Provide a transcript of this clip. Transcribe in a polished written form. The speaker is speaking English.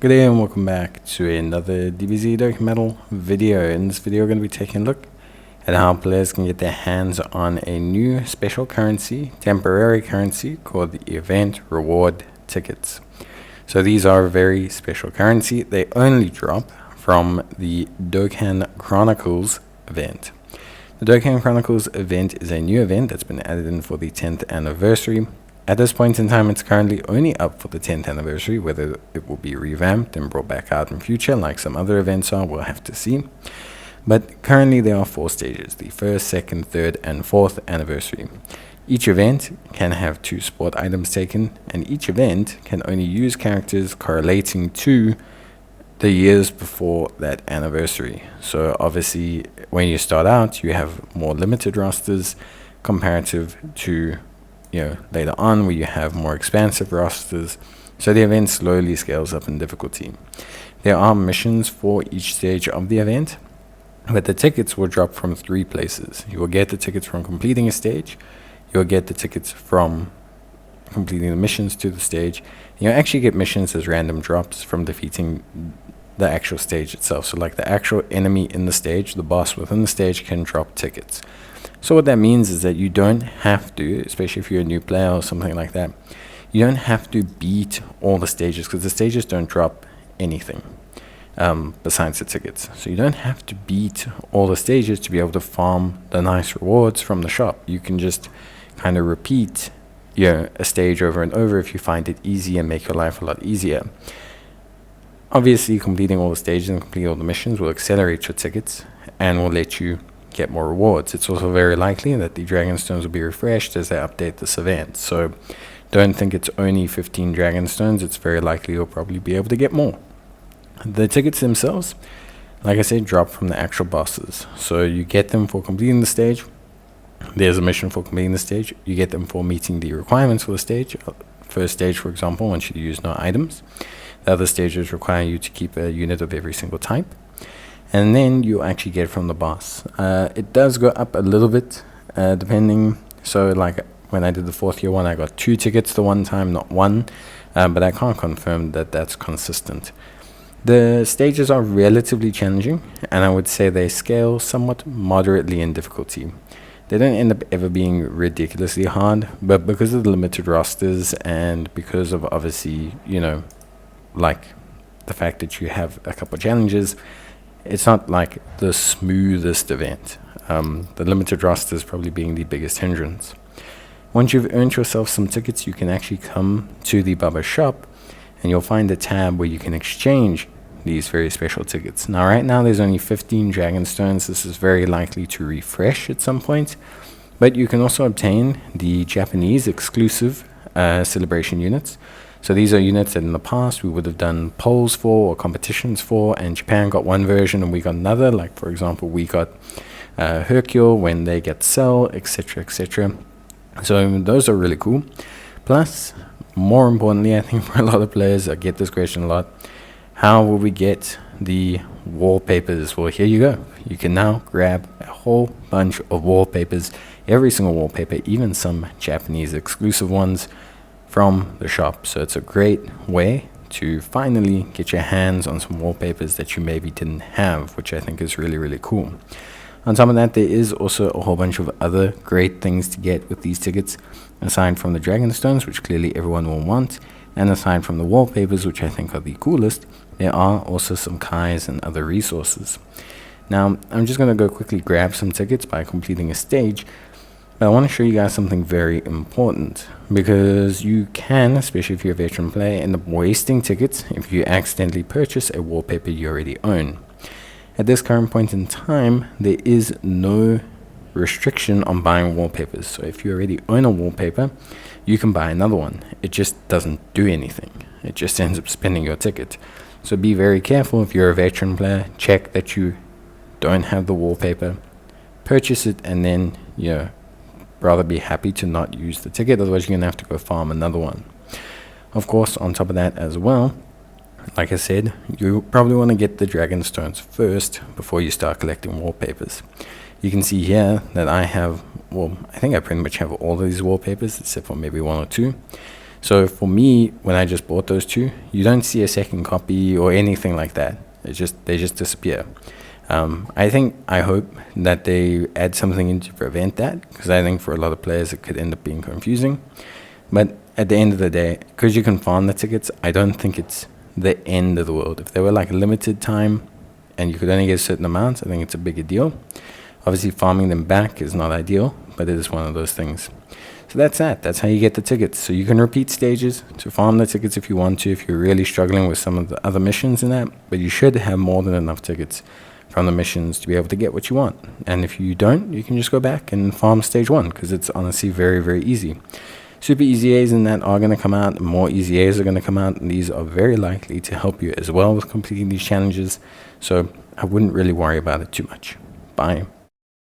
Good day and welcome back to another DBZ Dokkan Metal video. In this video we're going to be taking a look at how players can get their hands on a new special currency, temporary currency, called the Event Reward Tickets. So these are a very special currency. They only drop from the Dokkan Chronicles Event. The Dokkan Chronicles Event is a new event that's been added in for the 10th anniversary. At this point in time, it's currently only up for the 10th anniversary. Whether it will be revamped and brought back out in future like some other events are, we'll have to see. But currently there are 4 stages: the 1st, 2nd, 3rd and 4th anniversary. Each event can have 2 sport items taken, and each event can only use characters correlating to the years before that anniversary. So obviously when you start out, you have more limited rosters comparative to later on, where you have more expansive rosters. So the event slowly scales up in difficulty. There are missions for each stage of the event, but the tickets will drop from 3 places. You will get the tickets from completing a stage, you'll get the tickets from completing the missions to the stage, and you'll actually get missions as random drops from defeating the actual stage itself. So like the actual enemy in the stage, the boss within the stage, can drop tickets. So what that means is that you don't have to, especially if you're a new player or something like that, you don't have to beat all the stages, because the stages don't drop anything besides the tickets. So you don't have to beat all the stages to be able to farm the nice rewards from the shop. You can just kind of repeat a stage over and over if you find it easy and make your life a lot easier. Obviously, completing all the stages and completing all the missions will accelerate your tickets and will let you get more rewards. It's also very likely that the dragon stones will be refreshed as they update this event. So don't think it's only 15 dragon stones. It's very likely you'll probably be able to get more. The tickets themselves, like I said, drop from the actual bosses. So you get them for completing the stage. There's a mission for completing the stage. You get them for meeting the requirements for the stage. First stage, for example, wants you to use no items. The other stages require you to keep a unit of every single type. And then you actually get from the boss. It does go up a little bit depending. So like when I did the 4th year one, I got 2 tickets the one time, not 1. But I can't confirm that that's consistent. The stages are relatively challenging, and I would say they scale somewhat moderately in difficulty. They don't end up ever being ridiculously hard, but because of the limited rosters and because of obviously, like the fact that you have a couple of challenges, it's not like the smoothest event. The limited rosters probably being the biggest hindrance. Once you've earned yourself some tickets, you can actually come to the Baba shop and you'll find a tab where you can exchange these very special tickets. Now right now there's only 15 dragon stones. This is very likely to refresh at some point, but you can also obtain the Japanese exclusive celebration units. So these are units that in the past we would have done polls for or competitions for, and Japan got one version and we got another. Like for example, we got Hercule when they get Cell, etc, etc. So those are really cool. Plus, more importantly, I think for a lot of players, I get this question a lot: how will we get the wallpapers? Well, here you go. You can now grab a whole bunch of wallpapers, every single wallpaper, even some Japanese exclusive ones, from the shop. So it's a great way to finally get your hands on some wallpapers that you maybe didn't have, which I think is really, really cool. On top of that, there is also a whole bunch of other great things to get with these tickets, aside from the dragon stones, which clearly everyone will want, and aside from the wallpapers, which I think are the coolest. There are also some Kais and other resources. Now I'm just going to go quickly grab some tickets by completing a stage. But I want to show you guys something very important, because you can, especially if you're a veteran player, end up wasting tickets if you accidentally purchase a wallpaper you already own. At this current point in time, there is no restriction on buying wallpapers. So if you already own a wallpaper, you can buy another one. It just doesn't do anything. It just ends up spending your ticket. So be very careful if you're a veteran player. Check that you don't have the wallpaper. Purchase it, and then rather be happy to not use the ticket, otherwise you're going to have to go farm another one. Of course, on top of that as well, like I said, you probably want to get the dragon stones first before you start collecting wallpapers. You can see here that I have, I think I pretty much have all of these wallpapers except for maybe 1 or 2. So for me, when I just bought those two, you don't see a second copy or anything like that. They just disappear. I hope that they add something in to prevent that, because I think for a lot of players it could end up being confusing. But at the end of the day, because you can farm the tickets, I don't think it's the end of the world. If they were like a limited time and you could only get a certain amount, I think it's a bigger deal. Obviously, farming them back is not ideal, but it is one of those things. So that's that. That's how you get the tickets. So you can repeat stages to farm the tickets if you want to, if you're really struggling with some of the other missions in that. But you should have more than enough tickets from the missions to be able to get what you want. And if you don't, you can just go back and farm stage 1, because it's honestly very, very easy. Super easy A's in that are going to come out, and more easy A's are going to come out, and these are very likely to help you as well with completing these challenges. So I wouldn't really worry about it too much. Bye.